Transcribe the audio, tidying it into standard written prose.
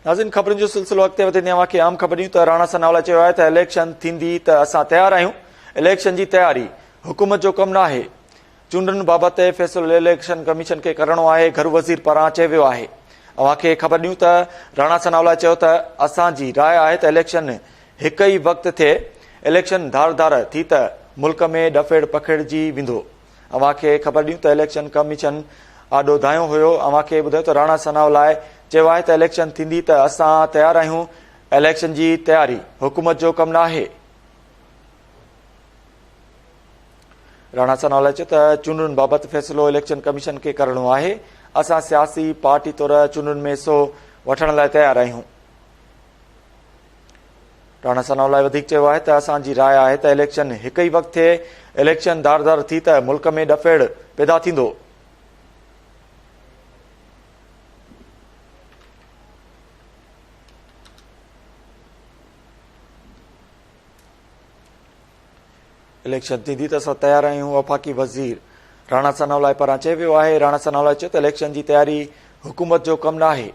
नाज़रीन, ख़बरुनि जो सिलसिलो अॻिते वधंदे अव्हांखे आम ख़बरूं त राणा सनावला चयो आहे त इलेक्शन थींदी त असां तयारु आहियूं। इलेक्शन जी तयारी हुकूमत जो कमु न आहे। चूंडनि बाबति फ़ैसिलो इलेक्शन कमीशन खे करणो आहे, घर वज़ीर पारां चयो वियो आहे। अव्हांखे ख़बर ॾियूं त राणा सनावला चयो त असांजी राय आहे त इलेक्शन हिक ई वक़्तु थिए। इलेक्शन धार थी त मुल्क में डफेड़ पखेड़जी वेंदो। अव्हांखे ख़बर ॾियूं त इलेक्शन कमीशन आॾो दायो हुयो। अव्हांखे ॿुधायो त राणा सनावला चयो आहे त इलेक्शन थींदी त असां तयारु आहियूं। इलेक्शन जी तयारी हुकूमत जो कमु न आहे। राणा सनावला चयो त चूंडनि बाबति फ़ैसिलो इलेक्शन कमीशन खे करणो आहे। असां सियासी पार्टी तौर चूंडनि में हिसो वठण लाइ तयारु आहियूं। राणा सनावला वधीक चयो आहे त असांजी राय आहे त इलेक्शन हिक ई वक़्तु थिए। इलेक्शन धार थी त मुल्क में डफेड़ पैदा थींदो। इलेक्शन थींदी त असां तयारु आहियूं। वफ़ाक़ी वज़ीर राणा सनावला पारां चयो वियो आहे। राणा सनावला चयो त इलेक्शन जी तयारी हुकूमत जो कमु न आहे।